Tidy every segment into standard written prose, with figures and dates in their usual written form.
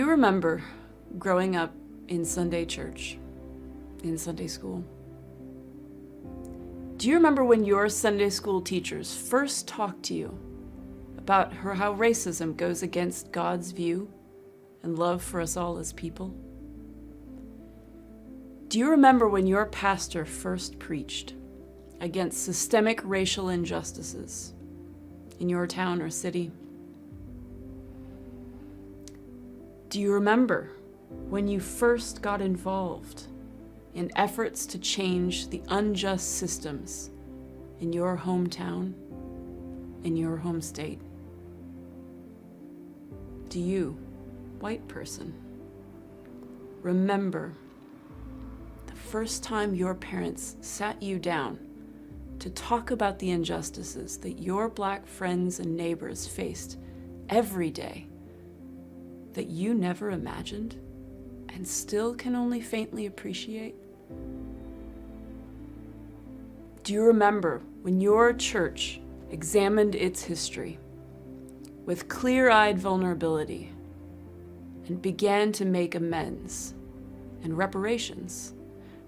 you remember growing up in Sunday church, in Sunday school? Do you remember when your Sunday school teachers first talked to you about how racism goes against God's view and love for us all as people? Do you remember when your pastor first preached against systemic racial injustices in your town or city? Do you remember when you first got involved in efforts to change the unjust systems in your hometown, in your home state? Do you, white person, remember the first time your parents sat you down to talk about the injustices that your black friends and neighbors faced every day that you never imagined and still can only faintly appreciate? Do you remember when your church examined its history with clear-eyed vulnerability and began to make amends and reparations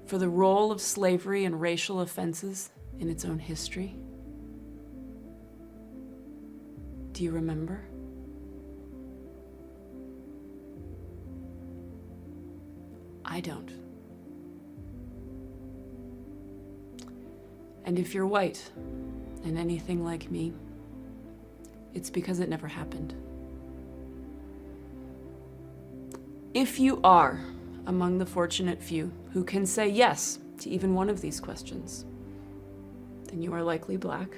for the role of slavery and racial offenses in its own history? Do you remember? I don't. And if you're white and anything like me, it's because it never happened. If you are among the fortunate few who can say yes to even one of these questions, then you are likely black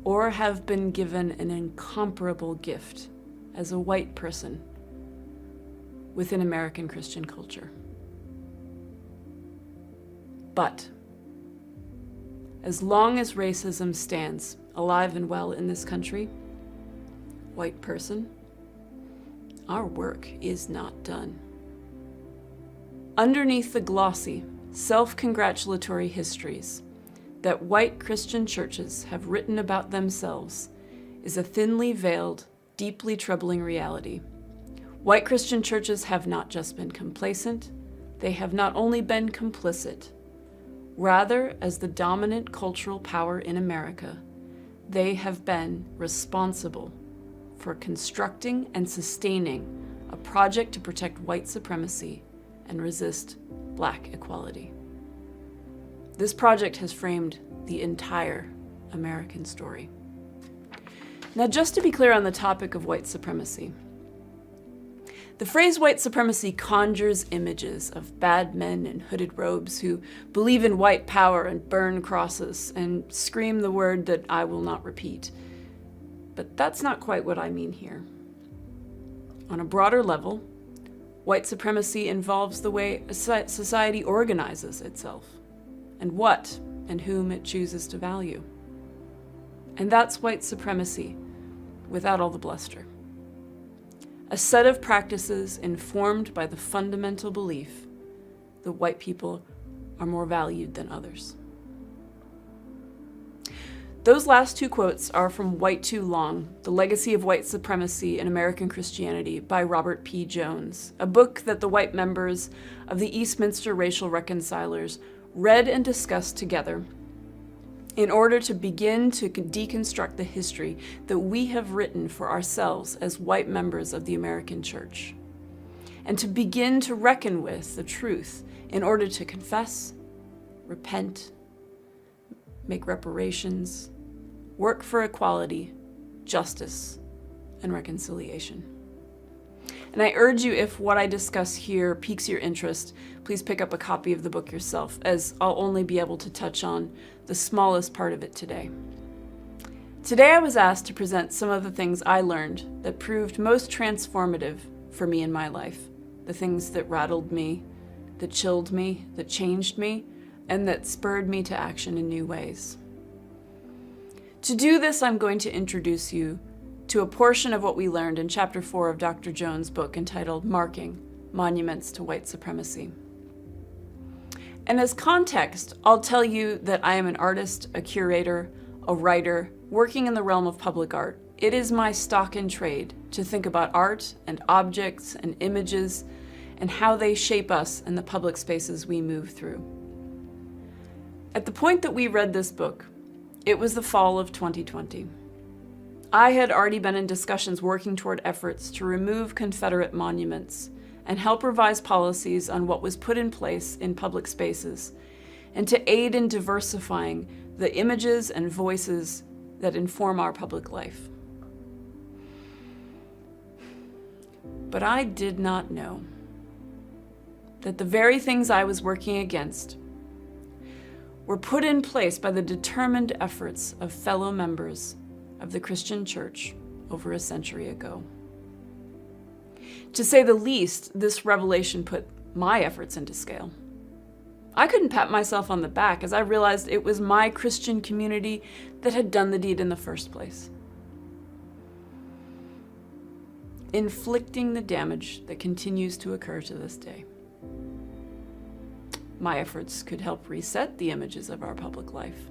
or have been given an incomparable gift as a white person within American Christian culture. But as long as racism stands alive and well in this country, white person, our work is not done. Underneath the glossy, self-congratulatory histories that white Christian churches have written about themselves is a thinly veiled, deeply troubling reality. White Christian churches have not just been complacent, they have not only been complicit. Rather, as the dominant cultural power in America, they have been responsible for constructing and sustaining a project to protect white supremacy and resist black equality. This project has framed the entire American story. Now, just to be clear on the topic of white supremacy, the phrase white supremacy conjures images of bad men in hooded robes who believe in white power and burn crosses and scream the word that I will not repeat. But that's not quite what I mean here. On a broader level, white supremacy involves the way a society organizes itself and what and whom it chooses to value. And that's white supremacy without all the bluster. A set of practices informed by the fundamental belief that white people are more valued than others. Those last two quotes are from White Too Long, The Legacy of White Supremacy in American Christianity by Robert P. Jones, a book that the white members of the Eastminster Racial Reconcilers read and discussed together in order to begin to deconstruct the history that we have written for ourselves as white members of the American church, and to begin to reckon with the truth in order to confess, repent, make reparations, work for equality, justice, and reconciliation. And I urge you, if what I discuss here piques your interest, please pick up a copy of the book yourself, as I'll only be able to touch on the smallest part of it today. Today I was asked to present some of the things I learned that proved most transformative for me in my life, the things that rattled me, that chilled me, that changed me, and that spurred me to action in new ways. To do this, I'm going to introduce you to a portion of what we learned in Chapter 4 of Dr. Jones' book entitled Marking Monuments to White Supremacy. And as context, I'll tell you that I am an artist, a curator, a writer, working in the realm of public art It is my stock in trade to think about art and objects and images and how they shape us and the public spaces we move through. At the point that we read this book, it was the fall of 2020. I had already been in discussions working toward efforts to remove Confederate monuments and help revise policies on what was put in place in public spaces, and to aid in diversifying the images and voices that inform our public life. But I did not know that the very things I was working against were put in place by the determined efforts of fellow members of the Christian church over a century ago. To say the least, this revelation put my efforts into scale. I couldn't pat myself on the back as I realized it was my Christian community that had done the deed in the first place, inflicting the damage that continues to occur to this day. My efforts could help reset the images of our public life,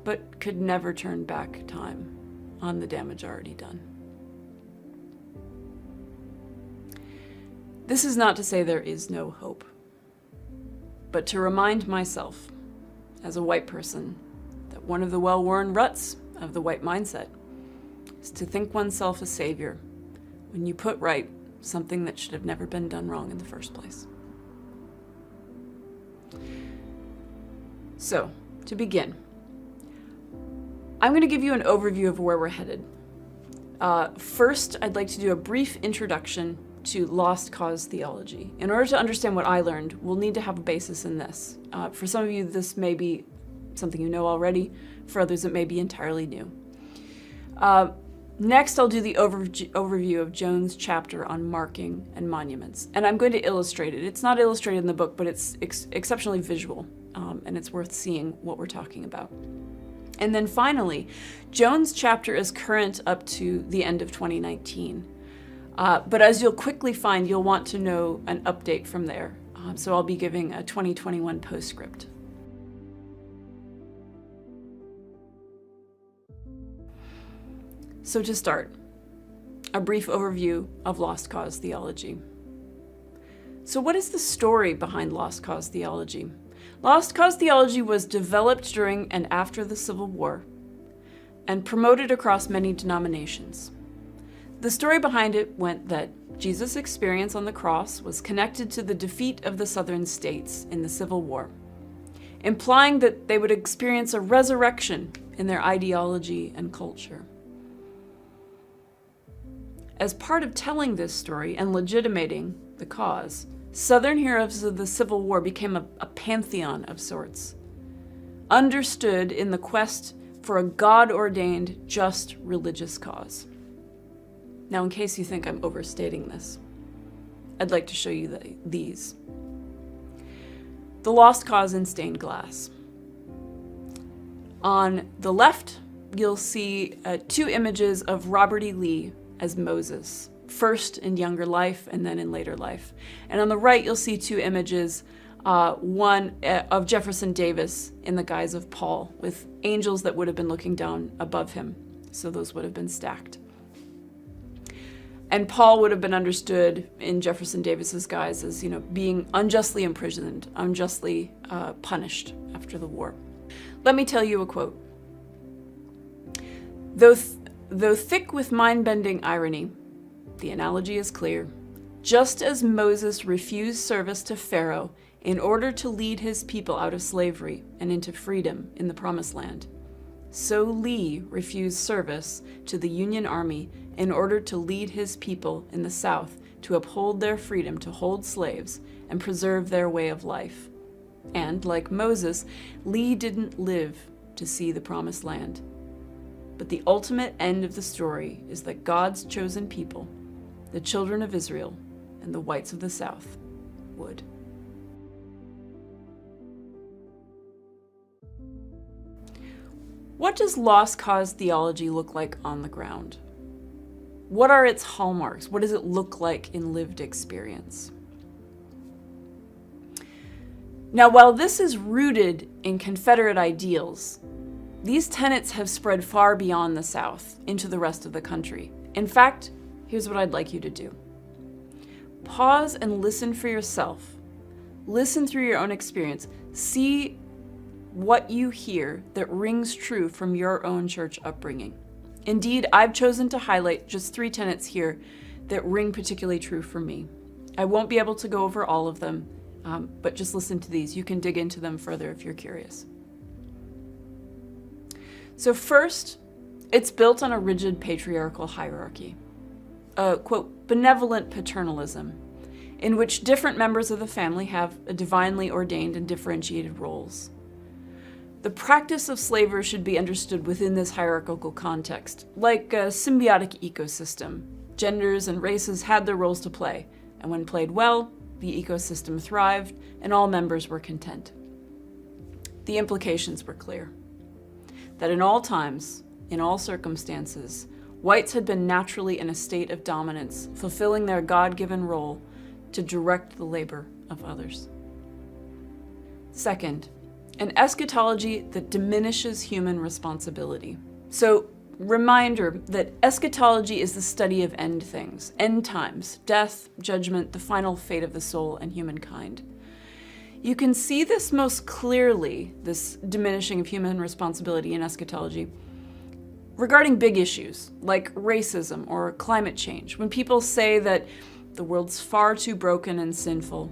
but could never turn back time on the damage already done. This is not to say there is no hope, but to remind myself, as a white person, that one of the well-worn ruts of the white mindset is to think oneself a savior when you put right something that should have never been done wrong in the first place. So, to begin, I'm going to give you an overview of where we're headed. First, I'd like to do a brief introduction to lost cause theology. In order to understand what I learned, we'll need to have a basis in this. For some of you, this may be something you know already. For others, it may be entirely new. Next, I'll do the overview of Jones' chapter on marking and monuments. And I'm going to illustrate it. It's not illustrated in the book, but it's exceptionally visual, and it's worth seeing what we're talking about. And then finally, Jones' chapter is current up to the end of 2019. But as you'll quickly find, you'll want to know an update from there. So I'll be giving a 2021 postscript. So to start, a brief overview of lost cause theology. So what is the story behind lost cause theology? Lost cause theology was developed during and after the Civil War and promoted across many denominations. The story behind it went that Jesus' experience on the cross was connected to the defeat of the Southern states in the Civil War, implying that they would experience a resurrection in their ideology and culture. As part of telling this story and legitimating the cause, Southern heroes of the Civil War became a pantheon of sorts, understood in the quest for a God-ordained, just religious cause. Now, in case you think I'm overstating this, I'd like to show you these. The lost cause in stained glass. On the left, you'll see two images of Robert E. Lee as Moses, first in younger life and then in later life. And on the right, you'll see two images, one of Jefferson Davis in the guise of Paul, with angels that would have been looking down above him. So those would have been stacked. And Paul would have been understood in Jefferson Davis's guise as, being unjustly imprisoned, unjustly punished after the war. Let me tell you a quote. Though thick with mind-bending irony, the analogy is clear. Just as Moses refused service to Pharaoh in order to lead his people out of slavery and into freedom in the Promised Land, so Lee refused service to the Union Army in order to lead his people in the South to uphold their freedom to hold slaves and preserve their way of life. And, like Moses, Lee didn't live to see the Promised Land. But the ultimate end of the story is that God's chosen people, the children of Israel and the whites of the South, would. What does lost cause theology look like on the ground? What are its hallmarks? What does it look like in lived experience? Now, while this is rooted in Confederate ideals, these tenets have spread far beyond the South into the rest of the country. In fact, here's what I'd like you to do. Pause and listen for yourself. Listen through your own experience. See what you hear that rings true from your own church upbringing. Indeed, I've chosen to highlight just 3 tenets here that ring particularly true for me. I won't be able to go over all of them, but just listen to these. You can dig into them further if you're curious. So first, it's built on a rigid patriarchal hierarchy, a, quote, benevolent paternalism, in which different members of the family have a divinely ordained and differentiated roles. The practice of slavery should be understood within this hierarchical context, like a symbiotic ecosystem. Genders and races had their roles to play, and when played well, the ecosystem thrived and all members were content. The implications were clear. That in all times, in all circumstances, whites had been naturally in a state of dominance, fulfilling their God-given role to direct the labor of others. Second, an eschatology that diminishes human responsibility. So, reminder that eschatology is the study of end things, end times, death, judgment, the final fate of the soul and humankind. You can see this most clearly, this diminishing of human responsibility in eschatology, regarding big issues like racism or climate change, when people say that the world's far too broken and sinful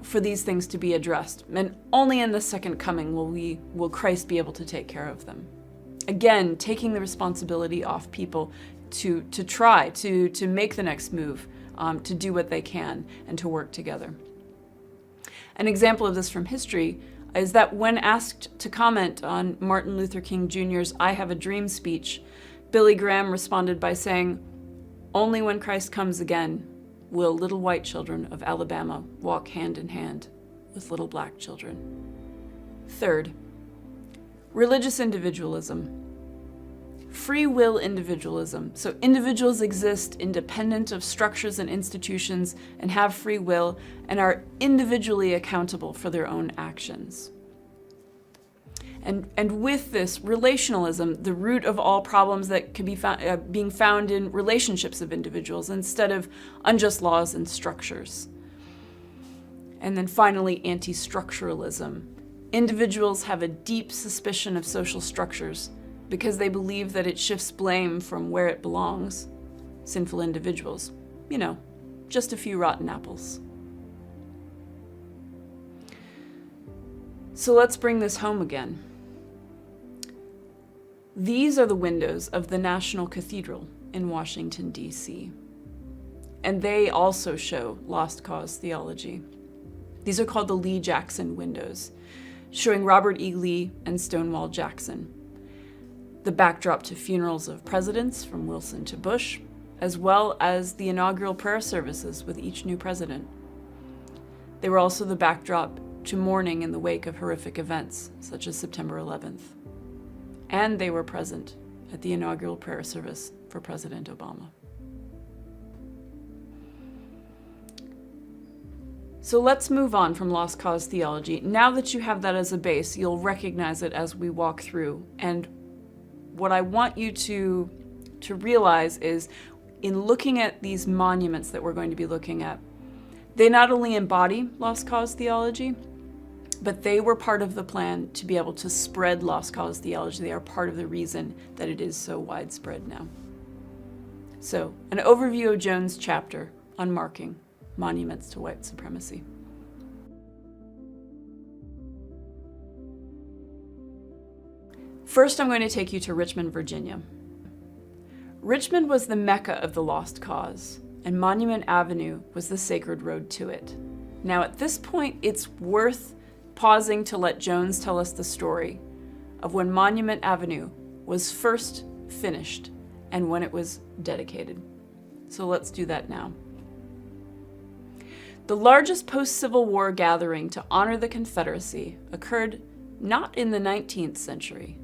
for these things to be addressed, and only in the second coming will Christ be able to take care of them. Again, taking the responsibility off people to try to make the next move, to do what they can, and to work together. An example of this from history is that when asked to comment on Martin Luther King Jr.'s I Have a Dream speech, Billy Graham responded by saying, "Only when Christ comes again will little white children of Alabama walk hand in hand with little black children." Third, religious individualism. Free will individualism. So individuals exist independent of structures and institutions and have free will and are individually accountable for their own actions. And with this relationalism, the root of all problems that can be found, being found in relationships of individuals instead of unjust laws and structures. And then finally, anti-structuralism. Individuals have a deep suspicion of social structures because they believe that it shifts blame from where it belongs, sinful individuals. You know, just a few rotten apples. So let's bring this home again. These are the windows of the National Cathedral in Washington, D.C. And they also show lost cause theology. These are called the Lee Jackson windows, showing Robert E. Lee and Stonewall Jackson. The backdrop to funerals of presidents from Wilson to Bush, as well as the inaugural prayer services with each new president. They were also the backdrop to mourning in the wake of horrific events, such as September 11th. And they were present at the inaugural prayer service for President Obama. So let's move on from lost cause theology. Now that you have that as a base, you'll recognize it as we walk through. And what I want you to realize is, in looking at these monuments that we're going to be looking at, they not only embody lost cause theology, but they were part of the plan to be able to spread lost cause theology. They are part of the reason that it is so widespread now. So, an overview of Jones' chapter on marking monuments to white supremacy. First, I'm going to take you to Richmond, Virginia. Richmond was the mecca of the lost cause, and Monument Avenue was the sacred road to it. Now, at this point, it's worth pausing to let Jones tell us the story of when Monument Avenue was first finished and when it was dedicated. So let's do that now. The largest post-Civil War gathering to honor the Confederacy occurred not in the 19th century,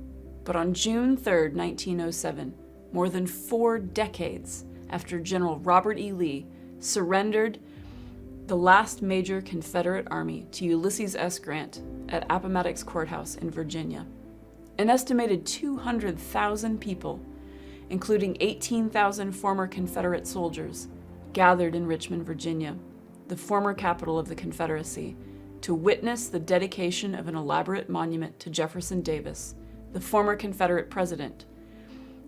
but on June 3rd, 1907, more than 4 decades after General Robert E. Lee surrendered the last major Confederate army to Ulysses S. Grant at Appomattox Courthouse in Virginia. An estimated 200,000 people, including 18,000 former Confederate soldiers, gathered in Richmond, Virginia, the former capital of the Confederacy, to witness the dedication of an elaborate monument to Jefferson Davis, the former Confederate president,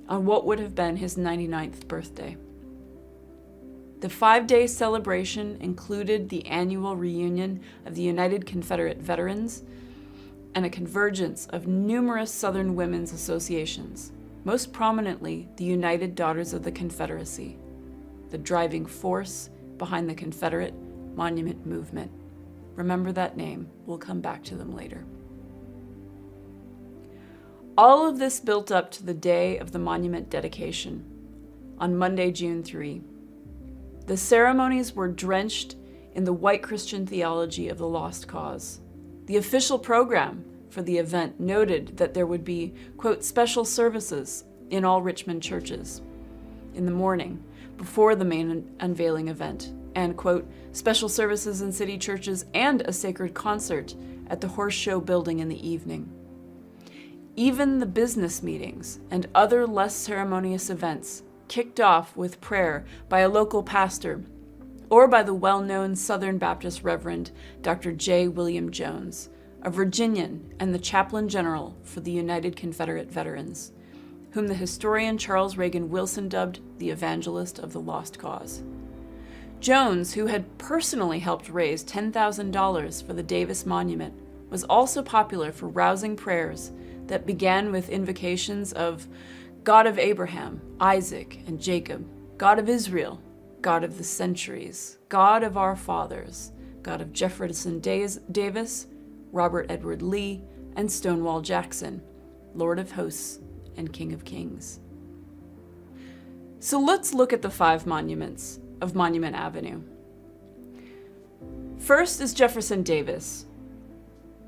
on what would have been his 99th birthday. The 5-day celebration included the annual reunion of the United Confederate Veterans and a convergence of numerous Southern women's associations, most prominently the United Daughters of the Confederacy, the driving force behind the Confederate Monument movement. Remember that name. We'll come back to them later. All of this built up to the day of the monument dedication, on Monday, June 3. The ceremonies were drenched in the white Christian theology of the lost cause. The official program for the event noted that there would be, quote, special services in all Richmond churches in the morning before the main unveiling event, and, quote, special services in city churches and a sacred concert at the Horse Show building in the evening. Even the business meetings and other less ceremonious events kicked off with prayer by a local pastor or by the well-known Southern Baptist Reverend Dr. J. William Jones, a Virginian and the chaplain general for the United Confederate Veterans, whom the historian Charles Reagan Wilson dubbed the evangelist of the lost cause. Jones, who had personally helped raise $10,000 for the Davis Monument, was also popular for rousing prayers that began with invocations of God of Abraham, Isaac, and Jacob, God of Israel, God of the centuries, God of our fathers, God of Jefferson Davis, Robert Edward Lee, and Stonewall Jackson, Lord of hosts and King of kings. So let's look at the 5 monuments of Monument Avenue. First is Jefferson Davis.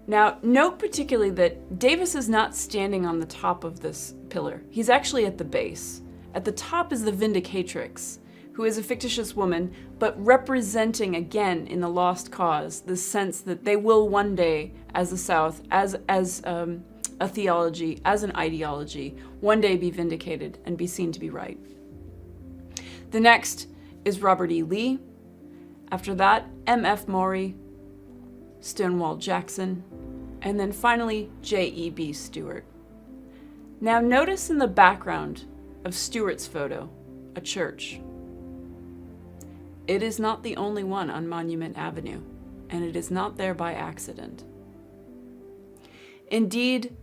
Now, note particularly that Davis is not standing on the top of this pillar. He's actually at the base. At the top is the Vindicatrix, who is a fictitious woman, but representing again in the lost cause the sense that they will one day, as the South, as a theology, as an ideology, one day be vindicated and be seen to be right. The next is Robert E. Lee. After that, M.F. Maury, Stonewall Jackson, and then finally J.E.B. Stuart. Now notice in the background of Stuart's photo, a church. It is not the only one on Monument Avenue, and it is not there by accident. Indeed,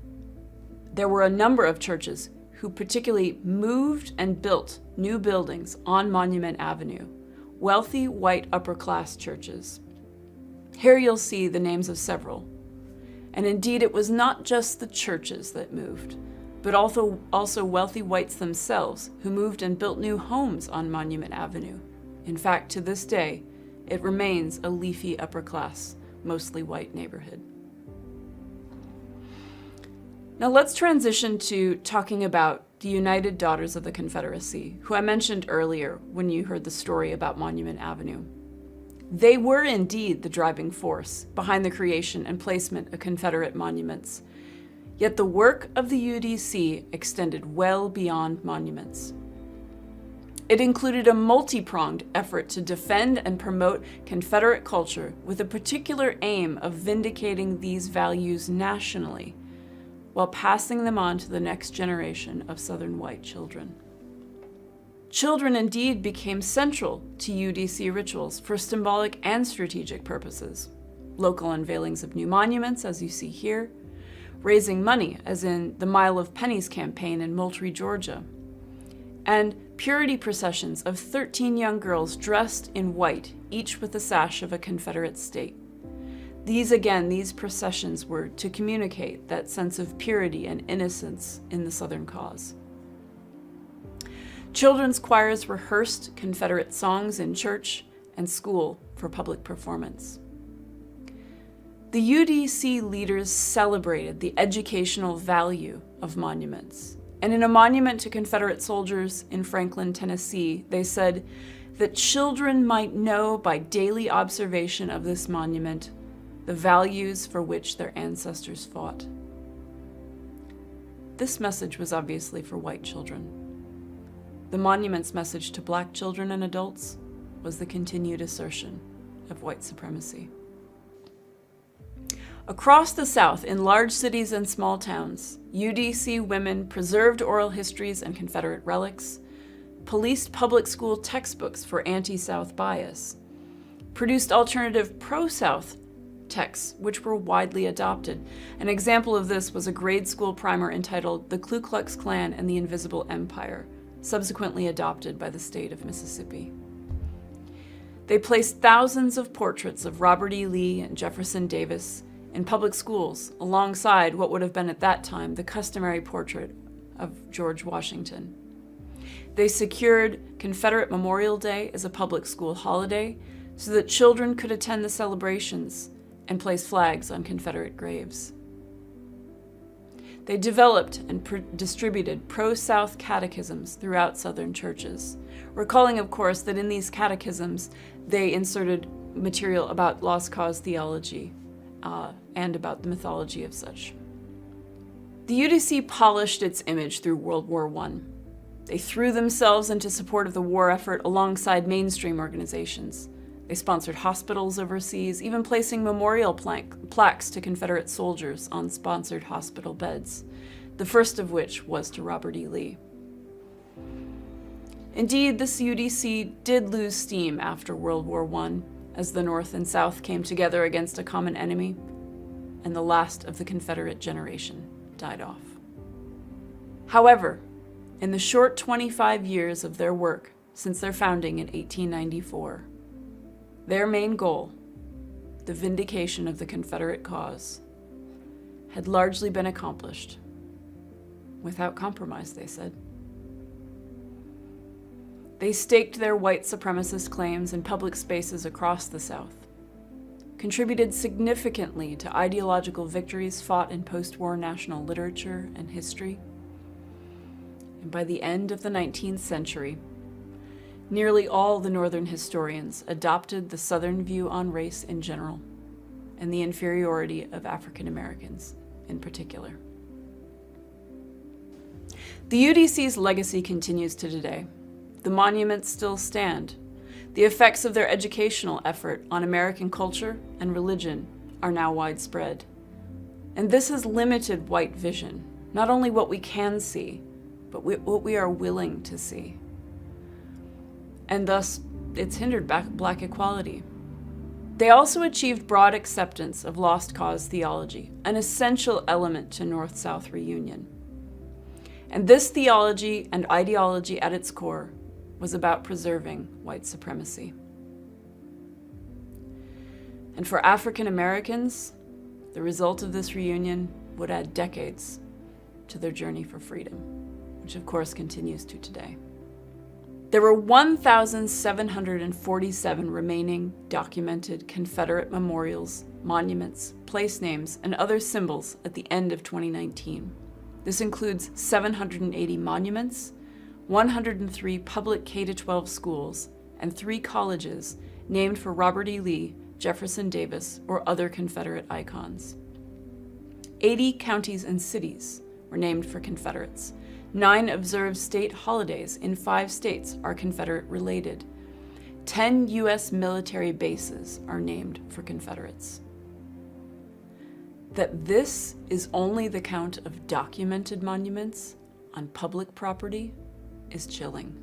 there were a number of churches who particularly moved and built new buildings on Monument Avenue, wealthy white upper-class churches. Here you'll see the names of several. And indeed, it was not just the churches that moved, but also wealthy whites themselves who moved and built new homes on Monument Avenue. In fact, to this day, it remains a leafy upper-class, mostly white neighborhood. Now let's transition to talking about the United Daughters of the Confederacy, who I mentioned earlier when you heard the story about Monument Avenue. They were indeed the driving force behind the creation and placement of Confederate monuments, yet the work of the UDC extended well beyond monuments. It included a multi-pronged effort to defend and promote Confederate culture with a particular aim of vindicating these values nationally, while passing them on to the next generation of Southern white children. Children indeed became central to UDC rituals for symbolic and strategic purposes. Local unveilings of new monuments, as you see here, raising money, as in the Mile of Pennies campaign in Moultrie, Georgia, and purity processions of 13 young girls dressed in white, each with the sash of a Confederate state. These processions were to communicate that sense of purity and innocence in the Southern cause. Children's choirs rehearsed Confederate songs in church and school for public performance. The UDC leaders celebrated the educational value of monuments. And in a monument to Confederate soldiers in Franklin, Tennessee, they said that children might know by daily observation of this monument the values for which their ancestors fought. this message was obviously for white children. The monument's message to black children and adults was the continued assertion of white supremacy. Across the South, in large cities and small towns, UDC women preserved oral histories and Confederate relics, policed public school textbooks for anti-South bias, produced alternative pro-South texts, which were widely adopted. An example of this was a grade school primer entitled The Ku Klux Klan and the Invisible Empire, subsequently adopted by the state of Mississippi. They placed thousands of portraits of Robert E. Lee and Jefferson Davis in public schools, alongside what would have been at that time the customary portrait of George Washington. They secured Confederate Memorial Day as a public school holiday so that children could attend the celebrations and place flags on Confederate graves. They developed and distributed pro-South catechisms throughout Southern churches, recalling, of course, that in these catechisms they inserted material about lost cause theology and about the mythology of such. The UDC polished its image through World War I. They threw themselves into support of the war effort alongside mainstream organizations. They sponsored hospitals overseas, even placing memorial plaques to Confederate soldiers on sponsored hospital beds, the first of which was to Robert E. Lee. Indeed, this UDC did lose steam after World War I, as the North and South came together against a common enemy, and the last of the Confederate generation died off. However, in the short 25 years of their work since their founding in 1894, their main goal, the vindication of the Confederate cause, had largely been accomplished. Without compromise, they said. They staked their white supremacist claims in public spaces across the South, contributed significantly to ideological victories fought in post-war national literature and history, and by the end of the 19th century, nearly all the Northern historians adopted the Southern view on race in general, and the inferiority of African Americans in particular. The UDC's legacy continues to today. The monuments still stand. The effects of their educational effort on American culture and religion are now widespread. And this has limited white vision, not only what we can see, but what we are willing to see. And thus, it's hindered black equality. They also achieved broad acceptance of lost cause theology, an essential element to North-South reunion. And this theology and ideology at its core was about preserving white supremacy. And for African Americans, the result of this reunion would add decades to their journey for freedom, which of course continues to today. There were 1,747 remaining documented Confederate memorials, monuments, place names, and other symbols at the end of 2019. This includes 780 monuments, 103 public K-12 schools, and 3 colleges named for Robert E. Lee, Jefferson Davis, or other Confederate icons. 80 counties and cities were named for Confederates. 9 observed state holidays in 5 states are Confederate-related. 10 U.S. military bases are named for Confederates. That this is only the count of documented monuments on public property is chilling.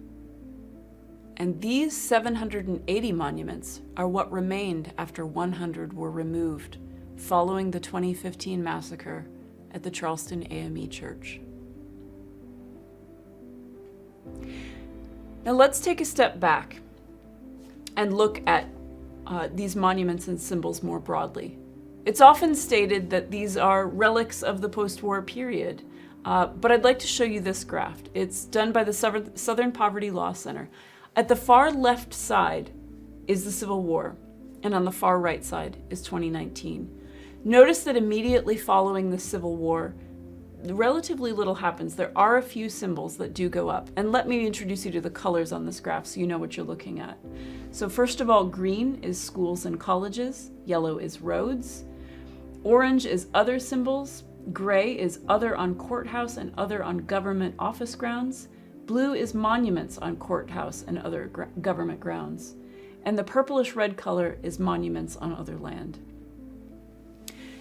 And these 780 monuments are what remained after 100 were removed following the 2015 massacre at the Charleston AME Church. Now let's take a step back and look at these monuments and symbols more broadly. It's often stated that these are relics of the post-war period, but I'd like to show you this graph. It's done by the Southern Poverty Law Center. At the far left side is the Civil War, and on the far right side is 2019. Notice that immediately following the Civil War, relatively little happens. There are a few symbols that do go up. And let me introduce you to the colors on this graph so you know what you're looking at. So first of all, green is schools and colleges. Yellow is roads. Orange is other symbols. Gray is other on courthouse and other on government office grounds. Blue is monuments on courthouse and other government grounds. And the purplish red color is monuments on other land.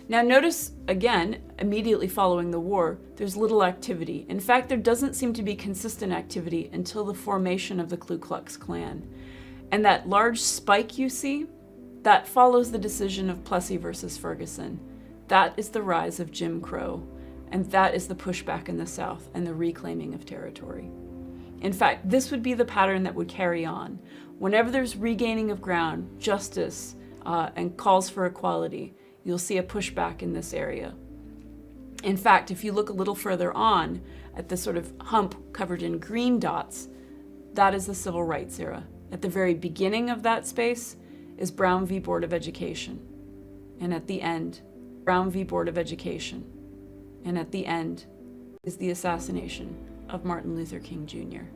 Now notice, again, immediately following the war, there's little activity. In fact, there doesn't seem to be consistent activity until the formation of the Ku Klux Klan. And that large spike you see, that follows the decision of Plessy versus Ferguson. That is the rise of Jim Crow, and that is the pushback in the South and the reclaiming of territory. In fact, this would be the pattern that would carry on. Whenever there's regaining of ground, justice, and calls for equality, you'll see a pushback in this area. In fact, if you look a little further on at the sort of hump covered in green dots, that is the Civil Rights era. At the very beginning of that space is Brown v. Board of Education. And at the end, Brown v. Board of Education. And at the end is the assassination of Martin Luther King Jr.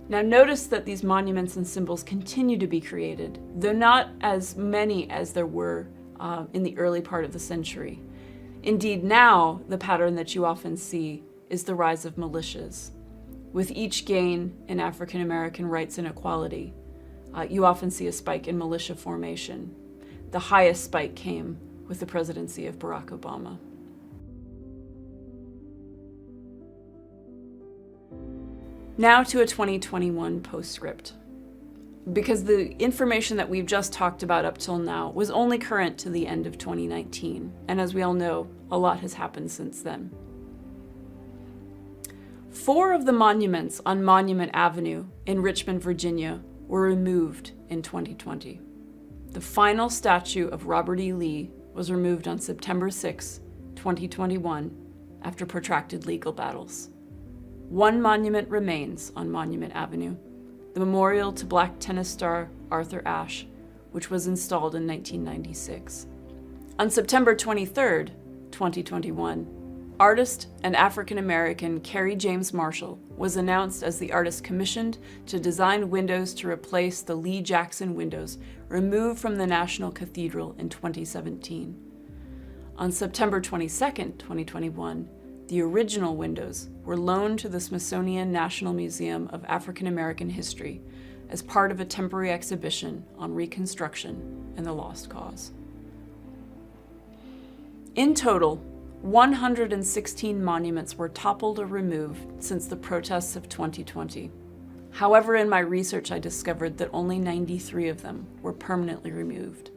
Now notice that these monuments and symbols continue to be created, though not as many as there were in the early part of the century. Indeed, now the pattern that you often see is the rise of militias. With each gain in African American rights and equality, you often see a spike in militia formation. The highest spike came with the presidency of Barack Obama. Now to a 2021 postscript. Because the information that we've just talked about up till now was only current to the end of 2019, and as we all know, a lot has happened since then. 4 of the monuments on Monument Avenue in Richmond, Virginia were removed in 2020. The final statue of Robert E. Lee was removed on September 6, 2021, after protracted legal battles. 1 monument remains on Monument Avenue, the memorial to Black tennis star Arthur Ashe, which was installed in 1996. On September 23, 2021, artist and African-American Kerry James Marshall was announced as the artist commissioned to design windows to replace the Lee Jackson windows removed from the National Cathedral in 2017. On September 22, 2021, the original windows were loaned to the Smithsonian National Museum of African American History as part of a temporary exhibition on Reconstruction and the Lost Cause. In total, 116 monuments were toppled or removed since the protests of 2020. However, in my research, I discovered that only 93 of them were permanently removed.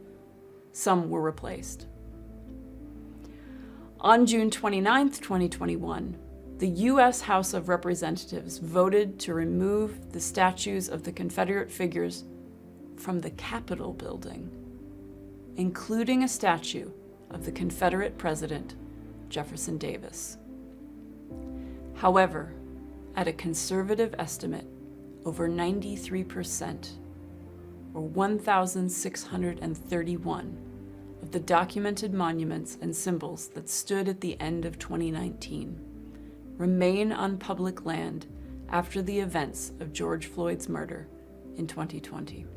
Some were replaced. On June 29, 2021, the U.S. House of Representatives voted to remove the statues of the Confederate figures from the Capitol building, including a statue of the Confederate President, Jefferson Davis. However, at a conservative estimate, over 93%, or 1,631, of the documented monuments and symbols that stood at the end of 2019 remain on public land after the events of George Floyd's murder in 2020.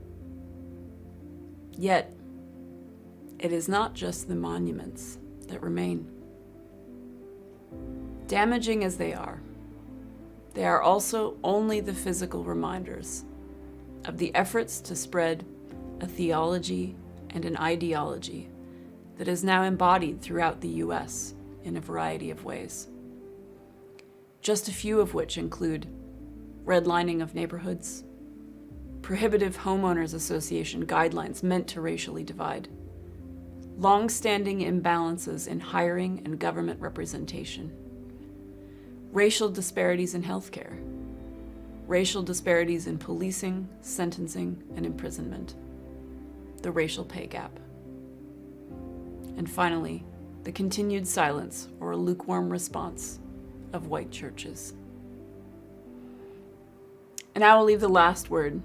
Yet, it is not just the monuments that remain. Damaging as they are also only the physical reminders of the efforts to spread a theology and an ideology that is now embodied throughout the U.S. in a variety of ways. Just a few of which include redlining of neighborhoods, prohibitive homeowners association guidelines meant to racially divide, long-standing imbalances in hiring and government representation, racial disparities in healthcare, racial disparities in policing, sentencing, and imprisonment, the racial pay gap, and finally, the continued silence or a lukewarm response of white churches. And I will leave the last word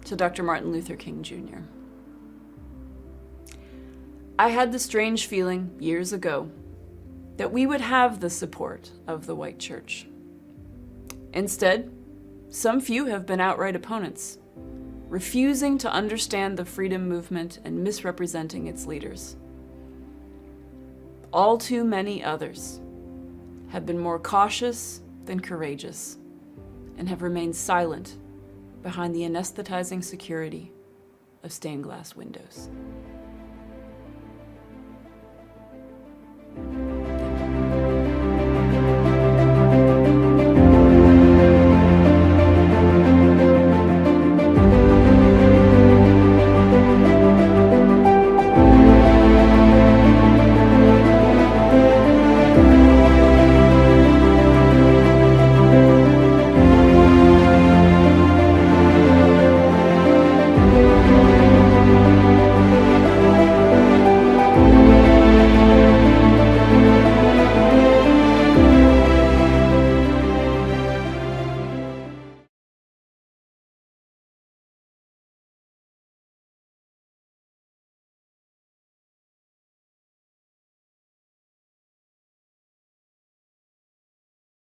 to Dr. Martin Luther King Jr. I had the strange feeling years ago that we would have the support of the white church. Instead, some few have been outright opponents, refusing to understand the freedom movement and misrepresenting its leaders. all too many others have been more cautious than courageous and have remained silent behind the anesthetizing security of stained glass windows.